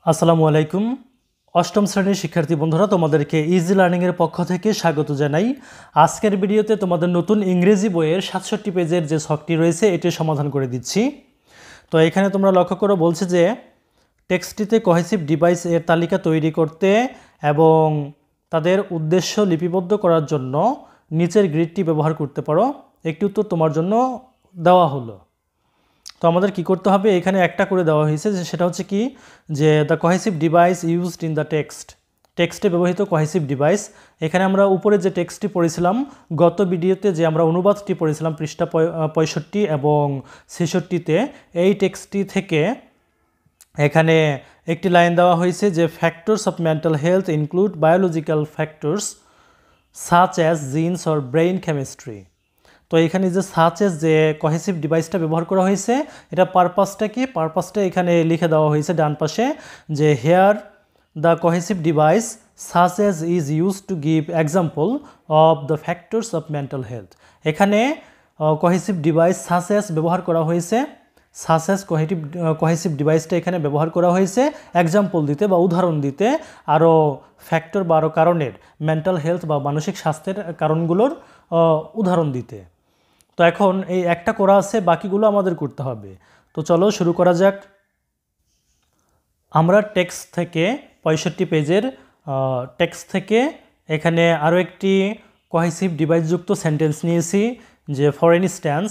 আসসালামু আলাইকুম। অষ্টম শ্রেণীর শিক্ষার্থী বন্ধুরা, তোমাদেরকে ইজি লার্নিংয়ের পক্ষ থেকে স্বাগত জানাই। আজকের ভিডিওতে তোমাদের নতুন ইংরেজি বইয়ের 67 পেজের যে ছকটি রয়েছে এটির সমাধান করে দিচ্ছি। তো এখানে তোমরা লক্ষ্য করো, বলছে যে টেক্সটটিতে কোহেসিভ ডিভাইস এর তালিকা তৈরি করতে এবং তাদের উদ্দেশ্য লিপিবদ্ধ করার জন্য নিচের গ্রিডটি ব্যবহার করতে পারো। একটি উত্তর তোমার জন্য দেওয়া হলো। তো আমাদের কি করতে হবে, এখানে একটা করে দেওয়া হয়েছে, যে সেটা হচ্ছে কি, যে the cohesive device used in the টেক্সটে ব্যবহৃত কোহেসিভ ডিভাইস। এখানে আমরা উপরে যে টেক্সটটি পড়েছিলাম গত ভিডিওতে, যে আমরা অনুবাদটি পড়েছিলাম পৃষ্ঠা 65 এবং 66-তে, এই টেক্সটটি থেকে এখানে একটি লাইন দেওয়া হয়েছে যে factors of mental health include biological factors such as genes or brain chemistry. তো এখানে যে সাচেস যে কোহেসিভ ডিভাইসটা ব্যবহার করা হয়েছে, এটা পারপাসটা কি, পারপাসটা এখানে লিখে দেওয়া হয়েছে ডান পাশে, যে here the cohesive device such as is use to give example of the factors of mental health. এখানে কোহেসিভ ডিভাইস সাচেস ব্যবহার করা হয়েছে, সাচেস কোহেসিভ ডিভাইসটা এখানে ব্যবহার করা হয়েছে এক্সাম্পল দিতে বা উদাহরণ দিতে, আরও ফ্যাক্টর বা আরও কারণের, মেন্টাল হেলথ বা মানসিক স্বাস্থ্যের কারণগুলোর উদাহরণ দিতে। তো এখন এই একটা করা আছে, বাকিগুলো আমাদের করতে হবে। তো চলো শুরু করা যাক। আমরা টেক্সট থেকে 65 পেজের টেক্সট থেকে এখানে আরও একটি কোহেসিভ ডিভাইসযুক্ত সেন্টেন্স নিয়েছি, যে for instance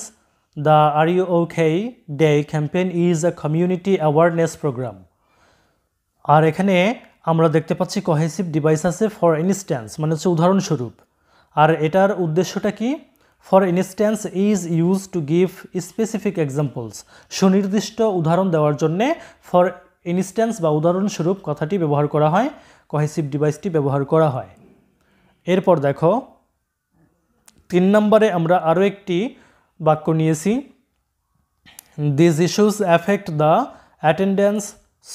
the R U okay day campaign is a community awareness program. আর এখানে আমরা দেখতে পাচ্ছি কোহেসিভ ডিভাইস আছে ফর ইনস্ট্যান্স, মানে হচ্ছে উদাহরণস্বরূপ। আর এটার উদ্দেশ্যটা কি, for instance is use to give specific examples, সুনির্দিষ্ট উদাহরণ দেওয়ার জন্যে ফর ইনস্ট্যান্স বা উদাহরণস্বরূপ কথাটি ব্যবহার করা হয়, কোহেসিভ ডিভাইসটি ব্যবহার করা হয়। এরপর দেখো 3 নম্বরে আমরা আরও একটি বাক্য নিয়েছি, this issues affect the attendance,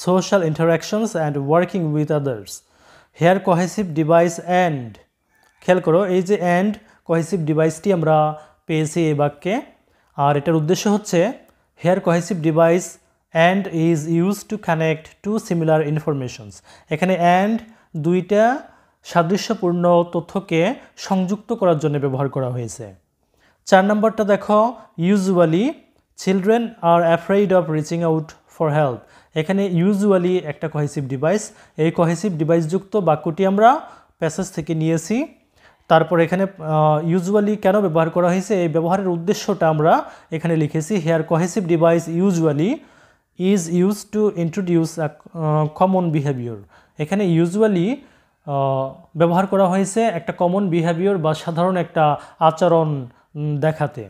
social interactions and working with others. Here cohesive device and, খেয়াল করো এই যে অ্যান্ড কোহেসিভ ডিভাইসটি আমরা পেয়েছি এই বাক্যে। আর এটার উদ্দেশ্য হচ্ছে here cohesive device and is use to connect to similar informations. এখানে অ্যান্ড দুইটা সাদৃশ্যপূর্ণ তথ্যকে সংযুক্ত করার জন্য ব্যবহার করা হয়েছে। 4 নম্বরটা দেখো, usually children are afraid of reaching out for help. এখানে ইউজুয়ালি একটা কোহেসিভ ডিভাইস, এই কোহেসিভ ডিভাইসযুক্ত বাক্যটি আমরা প্যাসেজ থেকে নিয়েছি। তারপর এখানে ইউজুয়ালি কেন ব্যবহার করা হয়েছে, এই ব্যবহারের উদ্দেশ্যটা আমরা এখানে লিখেছি, here cohesive device usually is use to introduce a common behaviour. এখানে ইউজুয়ালি ব্যবহার করা হয়েছে একটা কমন বিহেভিয়র বা সাধারণ একটা আচরণ দেখাতে।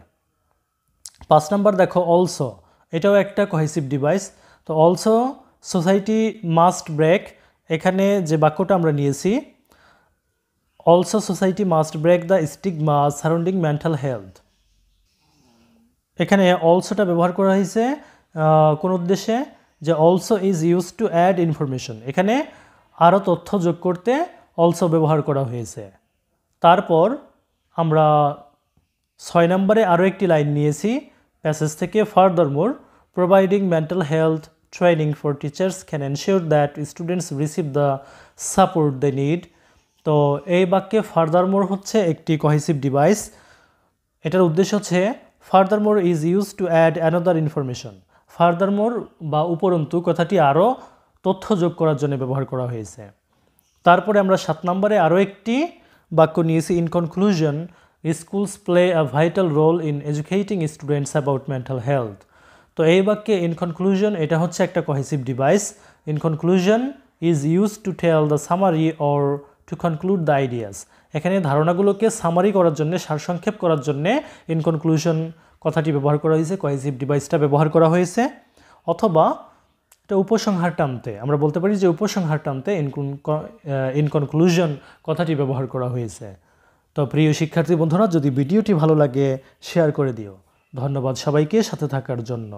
5 নম্বর দেখো, অলসো, এটাও একটা কোহেসিভ ডিভাইস। তো অলসো সোসাইটি মাস্ট ব্রেক, এখানে যে বাক্যটা আমরা নিয়েছি, also society must break the stigma surrounding mental health. এখানে অলসোটা ব্যবহার করা হয়েছে কোন উদ্দেশ্যে, যে also is use to add information, এখানে আরও তথ্য যোগ করতে অলসো ব্যবহার করা হয়েছে। তারপর আমরা 6 নম্বরে আরও একটি লাইন নিয়েছি প্যাসেজ থেকে, furthermore providing mental health training for teachers can ensure that students receive the support they need. তো এই বাক্যে ফার্দারমোর হচ্ছে একটি কোহেসিভ ডিভাইস। এটার উদ্দেশ্য হচ্ছে furthermore is use to add another information. Furthermore বা উপরন্তু কথাটি আরও তথ্য যোগ করার জন্য ব্যবহার করা হয়েছে। তারপরে আমরা 7 নম্বরে আরও একটি বাক্য নিয়েছি, in conclusion schools play a vital role in educating students about mental health. তো এই বাক্যে ইন কনক্লুশন এটা হচ্ছে একটা cohesive device. In conclusion is use to tell the summary or to conclude the ideas. এখানে ধারণাগুলোকে সামারি করার জন্য, সারসংক্ষেপ করার জন্যে ইন কনক্লুশন কথাটি ব্যবহার করা হয়েছে, কোহেসিভ ডিভাইসটা ব্যবহার করা হয়েছে। অথবা এটা উপসংহার টানতে, আমরা বলতে পারি যে উপসংহার টানতে ইন কনক্লুশন কথাটি ব্যবহার করা হয়েছে। তো প্রিয় শিক্ষার্থী বন্ধুরা, যদি ভিডিওটি ভালো লাগে শেয়ার করে দিও। ধন্যবাদ সবাইকে সাথে থাকার জন্য।